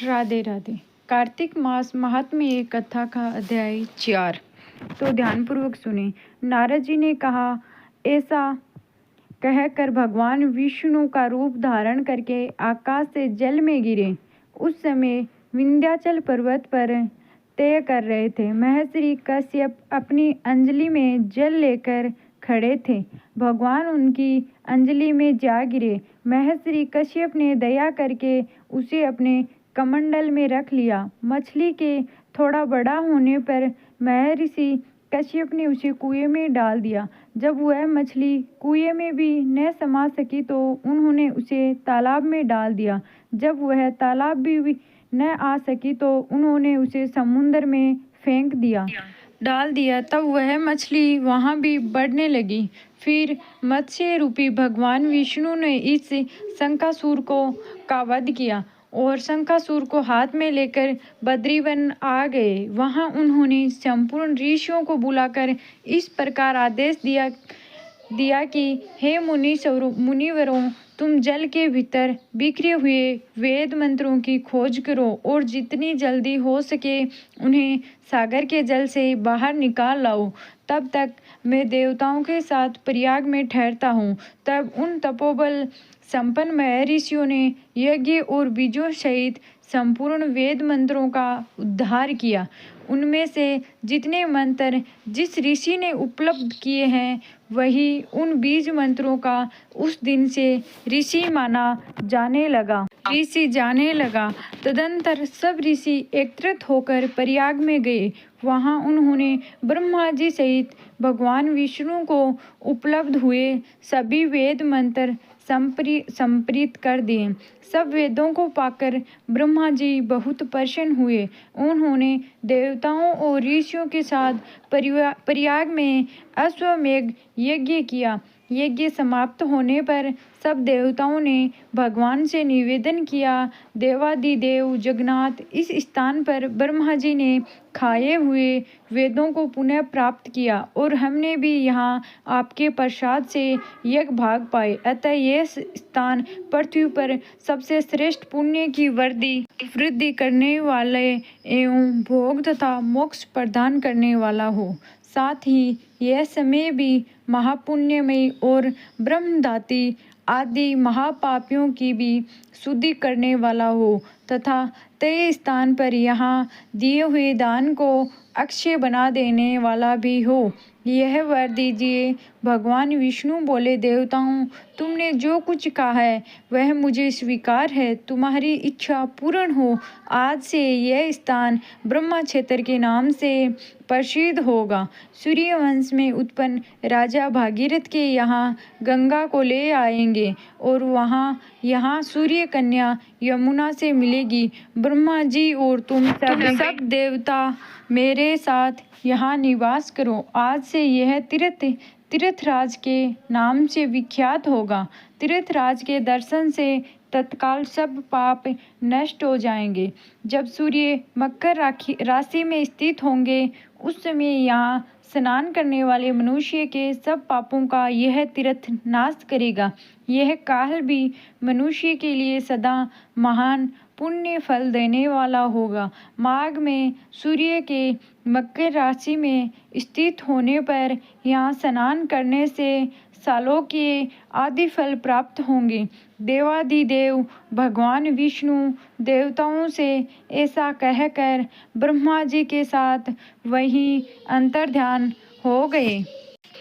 राधे राधे। कार्तिक मास महात्म्य कथा का अध्याय 4। तो ध्यानपूर्वक सुने। नारद जी ने कहा, ऐसा कहकर भगवान विष्णु का रूप धारण करके आकाश से जल में गिरे। उस समय विंध्याचल पर्वत पर तय कर रहे थे। महर्षि कश्यप अपनी अंजलि में जल लेकर खड़े थे। भगवान उनकी अंजलि में जा गिरे। महर्षि कश्यप ने दया करके उसे अपने कमंडल में रख लिया। मछली के थोड़ा बड़ा होने पर महर्षि कश्यप ने उसे कुएं में डाल दिया। जब वह मछली कुएं में भी न समा सकी तो उन्होंने उसे तालाब में डाल दिया। जब वह तालाब भी न आ सकी तो उन्होंने उसे समुद्र में फेंक डाल दिया। तब वह मछली वहाँ भी बढ़ने लगी। फिर मत्स्य रूपी भगवान विष्णु ने इस शंखासुर का वध किया और शंखासुर को हाथ में लेकर बद्रीवन आ गए। वहाँ उन्होंने संपूर्ण ऋषियों को बुलाकर इस प्रकार आदेश दिया कि हे मुनिवरों, तुम जल के भीतर बिखरे हुए वेद मंत्रों की खोज करो और जितनी जल्दी हो सके उन्हें सागर के जल से बाहर निकाल लाओ। तब तक मैं देवताओं के साथ प्रयाग में ठहरता हूँ। तब उन तपोबल संपन्न महर्षियों ने यज्ञ और बीजों सहित संपूर्ण वेद मंत्रों का उद्धार किया। उनमें से जितने मंत्र जिस ऋषि ने उपलब्ध किए हैं वही उन बीज मंत्रों का उस दिन से ऋषि जाने लगा। तदंतर सब ऋषि एकत्रित होकर प्रयाग में गए। वहाँ उन्होंने ब्रह्मा जी सहित भगवान विष्णु को उपलब्ध हुए सभी वेद मंत्र संप्रीत कर दिए। सब वेदों को पाकर ब्रह्मा जी बहुत प्रसन्न हुए। उन्होंने देवताओं और ऋषियों के साथ प्रयाग में अश्वमेध यज्ञ किया। यज्ञ समाप्त होने पर सब देवताओं ने भगवान से निवेदन किया, देवादिदेव जगन्नाथ, इस स्थान पर ब्रह्मा जी ने खाए हुए वेदों को पुनः प्राप्त किया और हमने भी यहाँ आपके प्रसाद से एक भाग पाए। अतः यह स्थान पृथ्वी पर सबसे श्रेष्ठ पुण्य की वृद्धि करने वाले एवं भोग तथा मोक्ष प्रदान करने वाला हो। साथ ही यह समय भी महापुण्यमयी और ब्रह्मदाती आदि महापापियों की भी शुद्धि करने वाला हो तथा तय स्थान पर यहाँ दिए हुए दान को अक्षय बना देने वाला भी हो। यह वर दीजिए। भगवान विष्णु बोले, देवताओं, तुमने जो कुछ कहा है वह मुझे स्वीकार है। तुम्हारी इच्छा पूर्ण हो। आज से यह स्थान ब्रह्मा क्षेत्र के नाम से प्रसिद्ध होगा। सूर्यवंश में उत्पन्न राजा भागीरथ के यहाँ गंगा को ले आएंगे और यहाँ सूर्य कन्या यमुना से मिलेगी। ब्रह्मा जी और तुम सब देवता मेरे साथ यहाँ निवास करो। आज से यह तीर्थराज के नाम से विख्यात होगा। तीर्थराज के दर्शन से तत्काल सब पाप नष्ट हो जाएंगे। जब सूर्य मकर राशि में स्थित होंगे उस समय यहाँ स्नान करने वाले मनुष्य के सब पापों का यह तीर्थ नाश करेगा। यह काल भी मनुष्य के लिए सदा महान पुण्य फल देने वाला होगा। माघ में सूर्य के मकर राशि में स्थित होने पर यहाँ स्नान करने से सालों के आदि फल प्राप्त होंगे। देवादिदेव भगवान विष्णु देवताओं से ऐसा कहकर ब्रह्मा जी के साथ वहीं अंतर्ध्यान हो गए।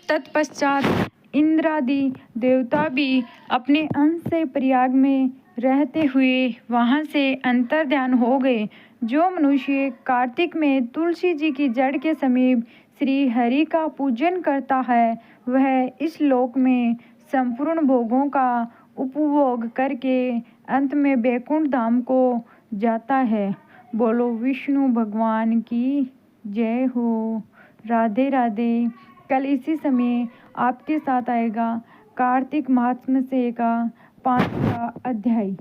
तत्पश्चात इंद्रादि देवता भी अपने अंश से प्रयाग में रहते हुए वहां से अंतर्ध्यान हो गए। जो मनुष्य कार्तिक में तुलसी जी की जड़ के समीप श्री हरि का पूजन करता है वह इस लोक में संपूर्ण भोगों का उपभोग करके अंत में वैकुंठ धाम को जाता है। बोलो विष्णु भगवान की जय हो। राधे राधे। कल इसी समय आपके साथ आएगा कार्तिक मास में से का 5वां अध्याय।